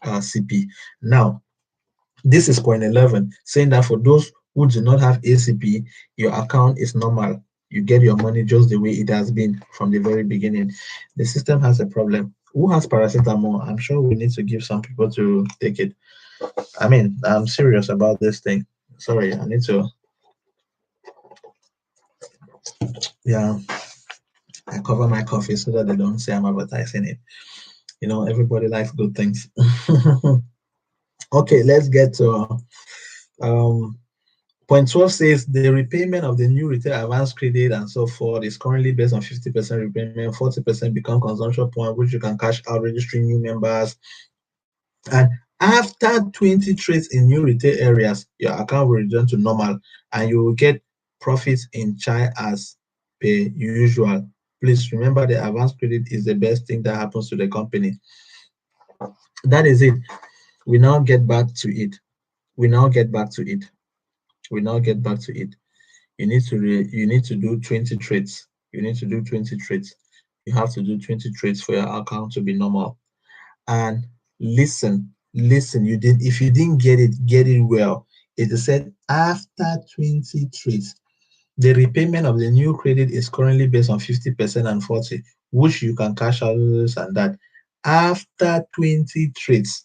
CP. Now, this is point 11, saying that for those who do not have ACP, your account is normal. You get your money just the way it has been from the very beginning. The system has a problem. Who has paracetamol? I'm sure we need to give some people to take it. I mean, I'm serious about this thing. Sorry, I need to. Yeah, I cover my coffee so that they don't say I'm advertising it. You know, everybody likes good things. Okay, let's get to point 12 says the repayment of the new retail advance credit and so forth is currently based on 50% repayment, 40% become consumption point, which you can cash out registering new members. And after 20 trades in new retail areas, your account will return to normal and you will get profits in CHY as per usual. Please remember the advance credit is the best thing that happens to the company. That is it. We now get back to it. We now get back to it. We now get back to it. You need to do 20 trades. You need to do 20 trades. You have to do 20 trades for your account to be normal. And listen, if you didn't get it well. It is said after 20 trades, the repayment of the new credit is currently based on 50% and 40, which you can cash out and that. After 20 trades,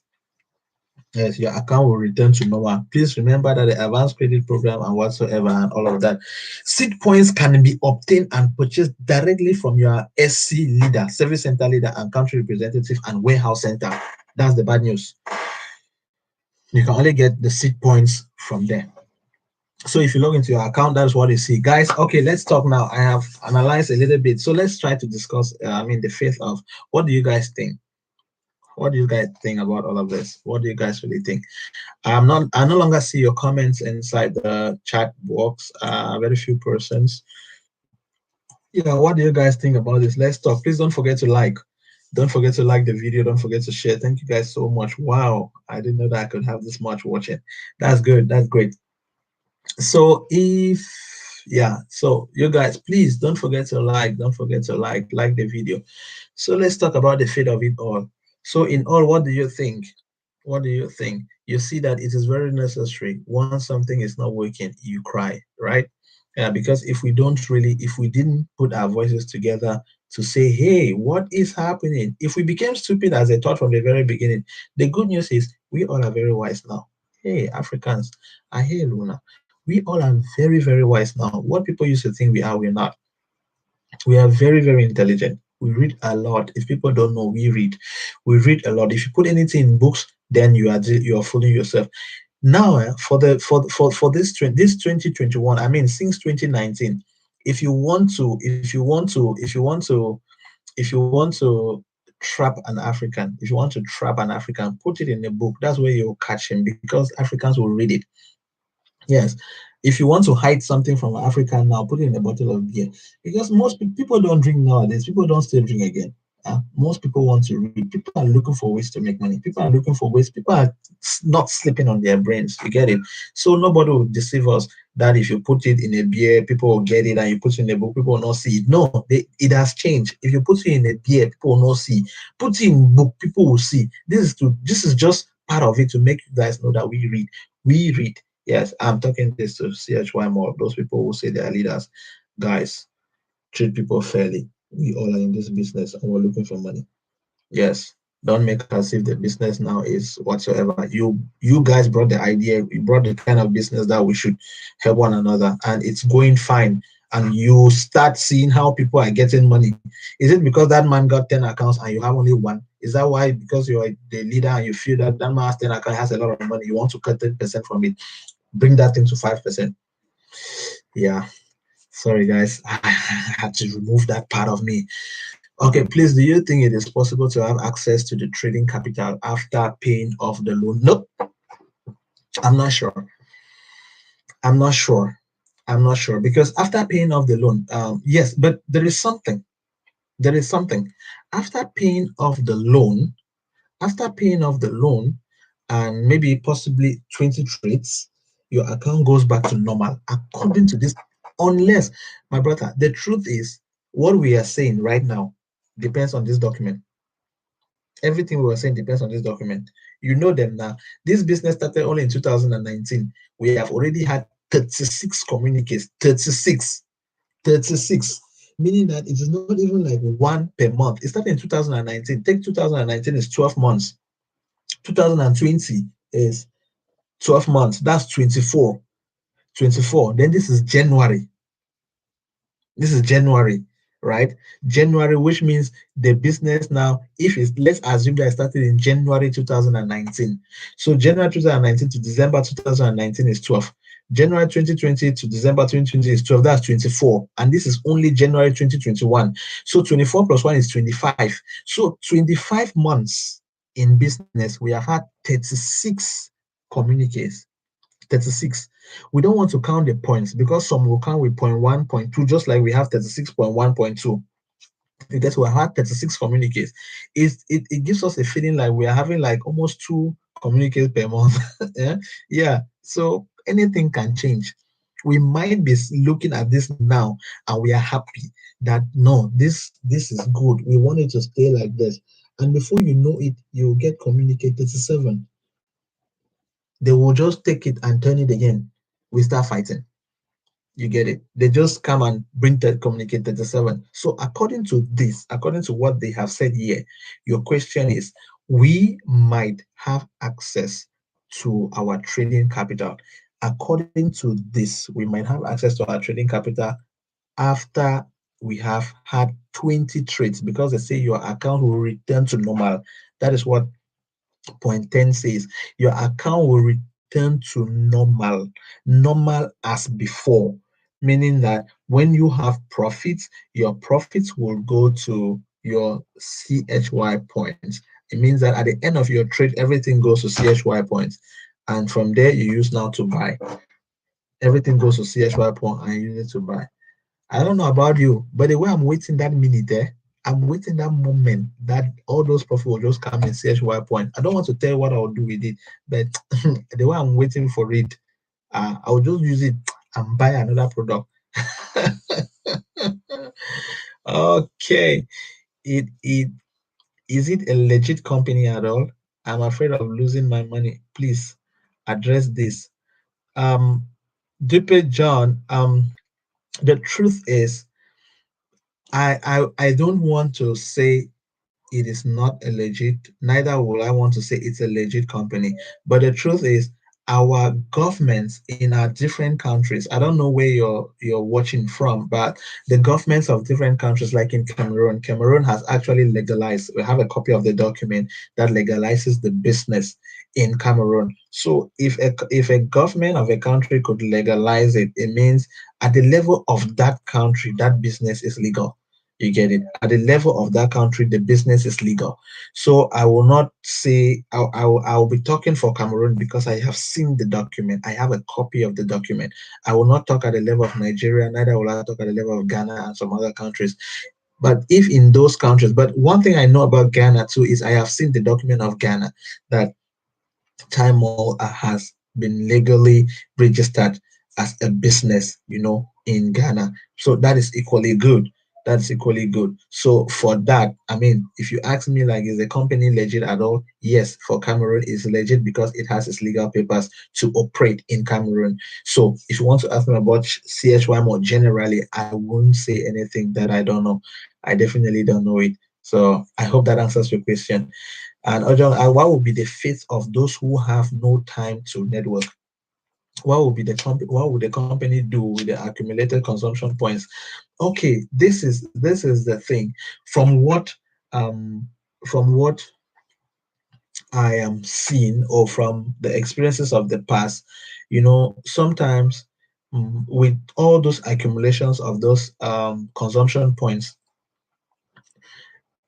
yes, your account will return to normal. Please remember that the advanced credit program and whatsoever and all of that. Seed points can be obtained and purchased directly from your SC leader, service center leader, and country representative and warehouse center. That's the bad news. You can only get the seed points from there. So if you log into your account, that's what you see. Guys, okay, let's talk now. I have analyzed a little bit. So let's try to discuss, the faith of what do you guys think? What do you guys think about all of this? What do you guys really think? I no longer see your comments inside the chat box. Very few persons. Yeah, what do you guys think about this? Let's talk. Please don't forget to like. Don't forget to like the video. Don't forget to share. Thank you guys so much. Wow, I didn't know that I could have this much watching. That's good. That's great. So so you guys, please don't forget to like. Don't forget to like the video. So let's talk about the fate of it all. So in all, what do you think? What do you think? You see that it is very necessary. Once something is not working, you cry, right? Yeah, because if we didn't put our voices together to say, hey, what is happening? If we became stupid as I thought from the very beginning, the good news is we all are very wise now. Hey, Africans, I hear Luna. We all are very, very wise now. What people used to think we are, we're not. We are very, very intelligent. We read a lot. If people don't know, we read. We read a lot. If you put anything in books, then you are fooling yourself. Now, for this 2021, I mean, since 2019, if you want to trap an African, put it in a book. That's where you'll catch him because Africans will read it. Yes. If you want to hide something from Africa now, put it in a bottle of beer. Because most people don't drink nowadays. People don't still drink again. Most people want to read. People are looking for ways to make money. People are looking for ways. People are not sleeping on their brains. You get it? So nobody will deceive us. that if you put it in a beer, people will get it, and you put it in a book, people will not see it. No, it has changed. If you put it in a beer, people will not see. Put it in book, people will see. This is just part of it to make you guys know that we read. We read. Yes, I'm talking this to CHY Mall. Those people who say they are leaders. Guys, treat people fairly. We all are in this business and we're looking for money. Yes. Don't make as if the business now is whatsoever. You guys brought the idea, you brought the kind of business that we should help one another, and it's going fine. And you start seeing how people are getting money. Is it because that man got 10 accounts and you have only one? Is that why, because you're the leader and you feel that that man has 10 accounts, has a lot of money, you want to cut 10% from it, bring that into 5%? Yeah. Sorry, guys. I had to remove that part of me. Okay, please, do you think it is possible to have access to the trading capital after paying off the loan? Nope. I'm not sure. I'm not sure. I'm not sure, because after paying off the loan, yes, but there is something. There is something. After paying off the loan, after paying off the loan, and maybe possibly 20 trades, your account goes back to normal according to this. Unless, my brother, the truth is, what we are saying right now depends on this document. Everything we were saying depends on this document. You know them now. This business started only in 2019. We have already had 36 communiques. 36. 36. Meaning that it is not even like one per month. It started in 2019. Take 2019 is 12 months. 2020 is 12 months. That's 24. 24. Then this is January. This is January, right? January, which means the business now, if it's, let's assume that I started in January 2019. So January 2019 to December 2019 is 12. January 2020 to December 2020 is 12. That's 24. And this is only January 2021. So 24 plus 1 is 25. So 25 months in business, we have had 36 communiques. 36. We don't want to count the points, because some will count with 0.1, 0.2, just like we have 36.1, 0.2. Because we have 36 communiques. It gives us a feeling like we are having like almost 2 communiques per month. Yeah. Yeah. So anything can change. We might be looking at this now and we are happy that no, this is good. We want it to stay like this. And before you know it, you'll get communique 37. They will just take it and turn it again. We start fighting. You get it? They just come and bring that communique 37. So according to this, according to what they have said here, your question is, we might have access to our trading capital. According to this, we might have access to our trading capital after we have had 20 trades, because they say your account will return to normal. That is what point 10 says. Your account will return to normal, normal as before, meaning that when you have profits, your profits will go to your CHY points. It means that at the end of your trade, everything goes to CHY points, and from there you use now to buy. Everything goes to CHY point and you use it to buy. I don't know about you, but the way I'm waiting that minute there, I'm waiting that moment that all those profits will just come in CHY point. I don't want to tell you what I'll do with it, but the way I'm waiting for it, I'll just use it and buy another product. Okay. Is it a legit company at all? I'm afraid of losing my money. Please address this. Dupe John, the truth is, I don't want to say it is not a legit, neither will I want to say it's a legit company. But the truth is, our governments in our different countries, I don't know where you're watching from, but the governments of different countries, like in Cameroon has actually legalized. We have a copy of the document that legalizes the business in Cameroon. So if a government of a country could legalize it, it means at the level of that country, that business is legal. You get it? At the level of that country, the business is legal. So I will not say, I'll be talking for Cameroon because I have seen the document. I have a copy of the document. I will not talk at the level of Nigeria, neither will I talk at the level of Ghana and some other countries. But if in those countries, but one thing I know about Ghana too is I have seen the document of Ghana that CHY Mall has been legally registered as a business, in Ghana. So that is equally good. That's equally good. So for that, I mean, if you ask me, like, is the company legit at all? Yes, for Cameroon, it's legit because it has its legal papers to operate in Cameroon. So if you want to ask me about CHY more generally, I won't say anything that I don't know. I definitely don't know it. So I hope that answers your question. And Ojong, what would be the fate of those who have no time to network? What would the company do with the accumulated consumption points? Okay, this is the thing. From what um from what I am seeing, or from the experiences of the past, sometimes, with all those accumulations of those consumption points,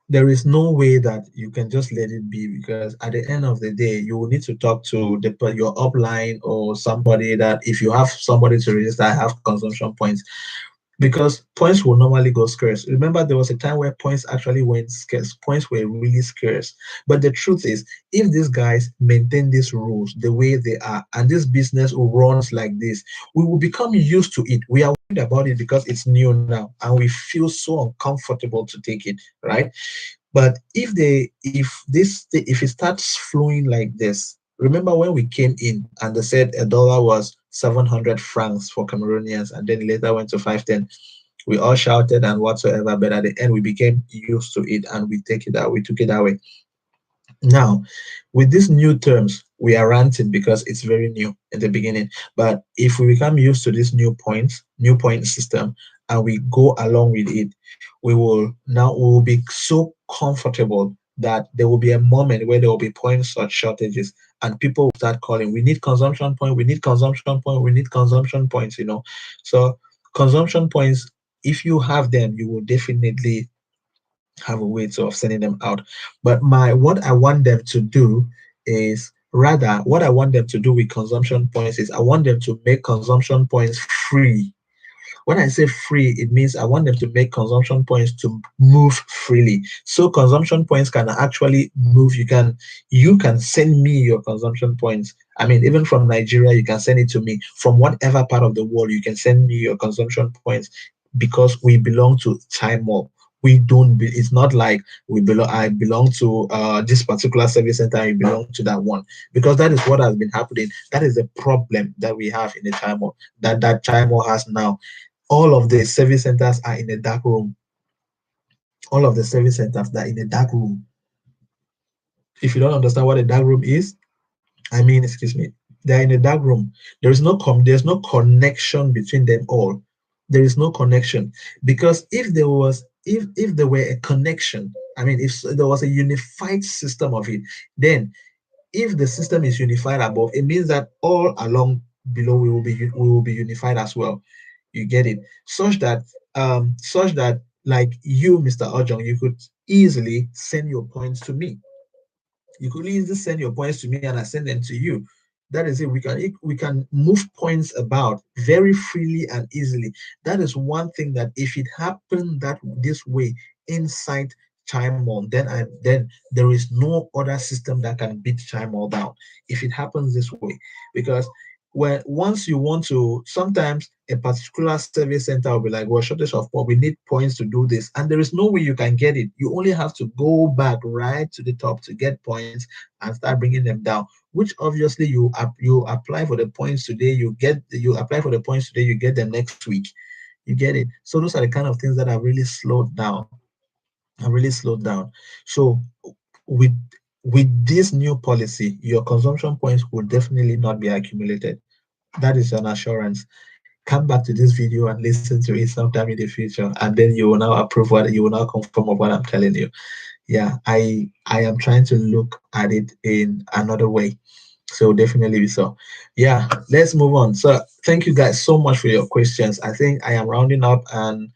there is no way that you can just let it be, because at the end of the day, you will need to talk to your upline, or somebody, that if you have somebody to register, have consumption points, because points will normally go scarce. Remember, there was a time where points actually went scarce. Points were really scarce. But the truth is, if these guys maintain these rules the way they are, and this business runs like this, we will become used to it. We are worried about it because it's new now, and we feel so uncomfortable to take it, right? But if it starts flowing like this, remember when we came in and they said a dollar was 700 francs for Cameroonians, and then later went to 510. We all shouted and whatsoever, but at the end we became used to it, and we took it that way. Now, with these new terms, we are ranting because it's very new in the beginning. But if we become used to this new point system, and we go along with it, we will be so comfortable that there will be a moment where there will be point shortages, and people will start calling, we need consumption point, we need consumption point, we need consumption points. So consumption points, if you have them, you will definitely have a way of sending them out. But what I want them to do is, rather, what I want them to do with consumption points is, I want them to make consumption points free. When I say free, it means I want them to make consumption points to move freely. So consumption points can actually move. You can send me your consumption points. I mean, even from Nigeria, you can send it to me. From whatever part of the world, you can send me your consumption points, because we belong to CHY Mall. We don't be, it's not like I belong to this particular service center, I belong to that one, because that is what has been happening. That is the problem that we have in the CHY Mall, that CHY Mall has now. All of the service centers are in a dark room. All of the service centers that are in a dark room. If you don't understand what a dark room is, I mean, excuse me, they're in a dark room. There's no connection between them all. There is no connection, because if there were a connection, I mean, if there was a unified system of it, then if the system is unified above, it means that all along below we will be unified as well. You get it? Such that, like you, Mr. Ojong, you could easily send your points to me. You could easily send your points to me, and I send them to you. That is it. We can move points about very freely and easily. That is one thing that, if it happened that this way inside CHYMALL, then there is no other system that can beat CHYMALL down if it happens this way. Because once you want to, sometimes a particular service center will be like, well, shortage of points, we need points to do this, and there is no way you can get it. You only have to go back right to the top to get points and start bringing them down, which obviously you apply for the points today, you apply for the points today, you get them next week. You get it? So those are the kind of things that have really slowed down. So with this new policy, your consumption points will definitely not be accumulated. That is an assurance. Come back to this video and listen to it sometime in the future, and then you will now approve you will now confirm of what I'm telling you. Yeah, I am trying to look at it in another way. So definitely so. Yeah, let's move on. So thank you guys so much for your questions. I think I am rounding up, and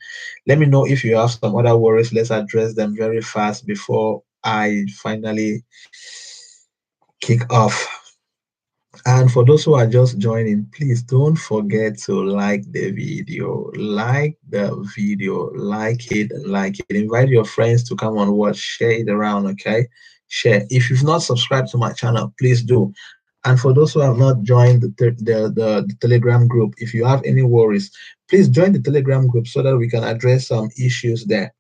let me know if you have some other worries. Let's address them very fast before I finally kick off. And for those who are just joining, please don't forget to like the video. Like it. Invite your friends to come on watch. Share it around, okay? Share. If you've not subscribed to my channel, please do. And for those who have not joined the Telegram group, if you have any worries, please join the Telegram group so that we can address some issues there.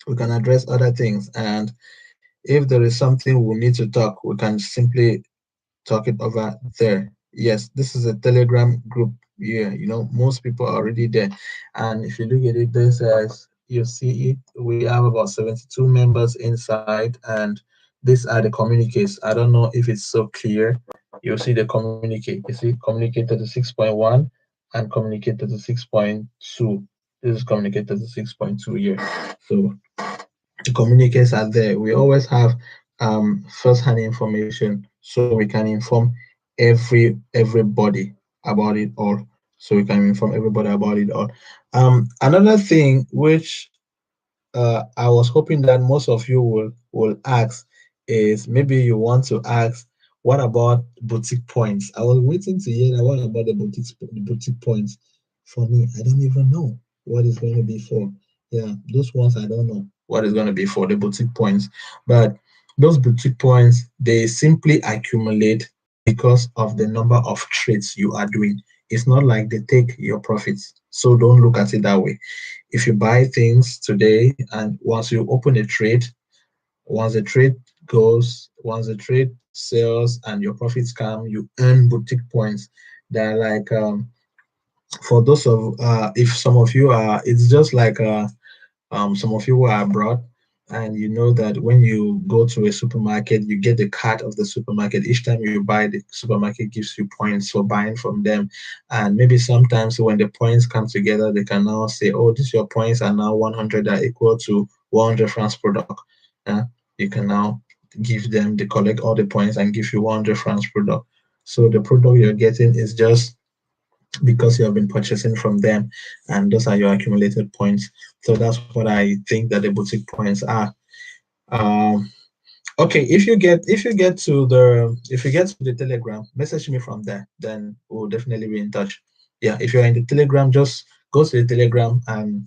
We can address other things. And if there is something we need to talk, we can simply talk it over there. Yes, this is a Telegram group. Yeah, most people are already there. And if you look at it, this says you see it. We have about 72 members inside, and these are the communiques. I don't know if it's so clear. You'll see the communique. You see communicate to the 6.1 and communicate to the 6.2. This is communicate to the 6.2 here. So the communicators are there. We always have first-hand information, so we can inform everybody about it all. So we can inform everybody about it all. Another thing which I was hoping that most of you will ask is, maybe you want to ask, what about boutique points? I was waiting to hear that. What about the boutique points? For me, I don't even know what it's going to be for. Yeah, those ones I don't know what is going to be for the boutique points. But those boutique points, they simply accumulate because of the number of trades you are doing. It's not like they take your profits. So don't look at it that way. If you buy things today and once you open a trade, once the trade sells and your profits come, you earn boutique points. They're like, for those of if some of you are, it's just like some of you who are abroad, and you know that when you go to a supermarket, you get the card of the supermarket. Each time you buy, the supermarket gives you points for buying from them. And maybe sometimes when the points come together, they can now say, oh, these your points are now 100 are equal to 100 francs product. Uh, you can now give them, they collect all the points and give you 100 francs product. So the product you're getting is just because you have been purchasing from them, and those are your accumulated points. So that's what I think that the boutique points are. um okay, if you get to the Telegram, message me from there, then we'll definitely be in touch. Yeah, if you're in the Telegram, just go to the Telegram and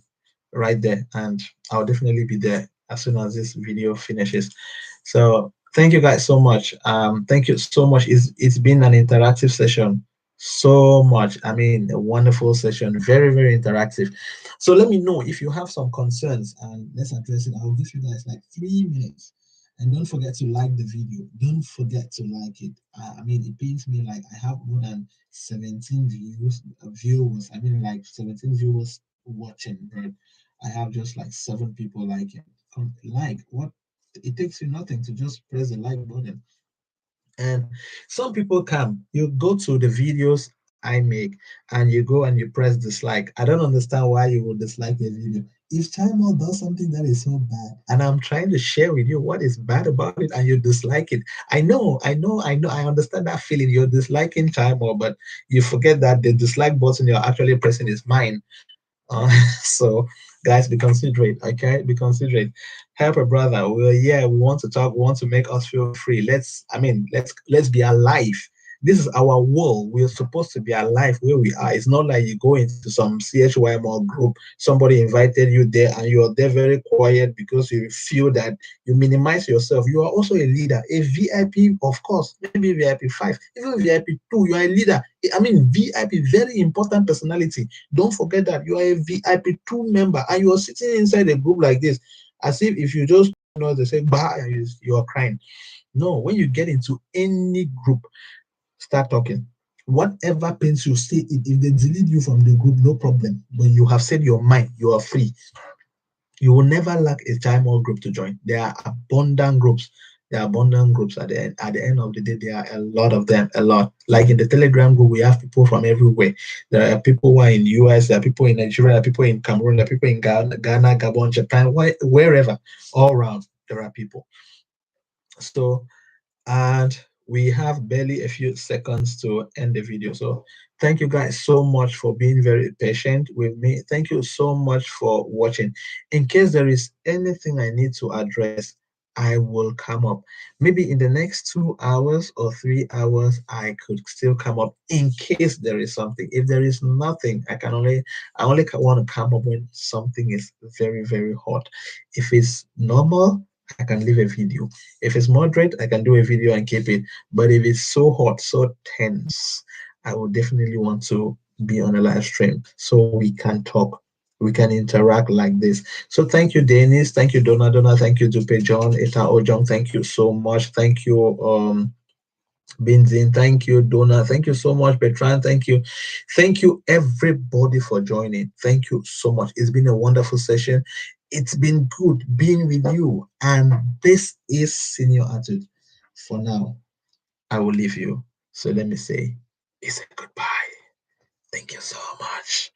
right there, and I'll definitely be there as soon as this video finishes. So thank you guys so much. Thank you so much. It's been an interactive session. So much. I mean, a wonderful session, very, very interactive. So let me know if you have some concerns and let's address it. I'll give you guys like 3 minutes. And don't forget to like the video. Don't forget to like it. I mean, it pains me, like I have more than 17 viewers. I mean, like 17 viewers watching, but I have just like 7 people liking. Like what? It takes you nothing to just press the like button. And some people come, you go to the videos I make and you go and you press dislike. I don't understand why you would dislike the video. If CHYMALL does something that is so bad and I'm trying to share with you what is bad about it and you dislike it, I understand that feeling. You're disliking CHYMALL, but you forget that the dislike button you're actually pressing is mine. uh, so guys, be considerate. Okay, be considerate. Help a brother. Well, yeah, we want to talk, we want to make us feel free. Let's be alive. This is our world. We're supposed to be alive where we are. It's not like you go into some CHY Mall group, somebody invited you there and you're there very quiet because you feel that you minimize yourself. You are also a leader, a VIP, of course, maybe VIP 5, even VIP 2. You are a leader. I mean, VIP, very important personality. Don't forget that you are a VIP 2 member and you are sitting inside a group like this, as if you just they say, bah, you are crying. No, when you get into any group, start talking. Whatever pains you, say it. If they delete you from the group, no problem. But you have said your mind, you are free. You will never lack a CHYMALL group to join. There are abundant groups. There are abundant groups at the end. At the end of the day, there are a lot of them. A lot. Like in the Telegram group, we have people from everywhere. There are people who are in US. There are people in Nigeria. There are people in Cameroon. There are people in Ghana, Gabon, Japan, wherever. All around, there are people. So, and we have barely a few seconds to end the video. So thank you guys so much for being very patient with me. Thank you so much for watching. In case there is anything I need to address, I will come up. Maybe in the next 2 hours or 3 hours, I could still come up in case there is something. If there is nothing, I only want to come up when something is very, very hot. If it's normal, I can leave a video. If it's moderate, I can do a video and keep it. But if it's so hot, so tense, I would definitely want to be on a live stream so we can talk, we can interact like this. So thank you, Dennis. Thank you, Donna. Thank you, Dupe John, Eta Ojong. Thank you so much. Thank you, Binzin. Thank you, Donna. Thank you so much, Bertrand. Thank you. Thank you, everybody, for joining. Thank you so much. It's been a wonderful session. It's been good being with you. And this is Senior Attitude. For now, I will leave you. So let me say, it's a goodbye. Thank you so much.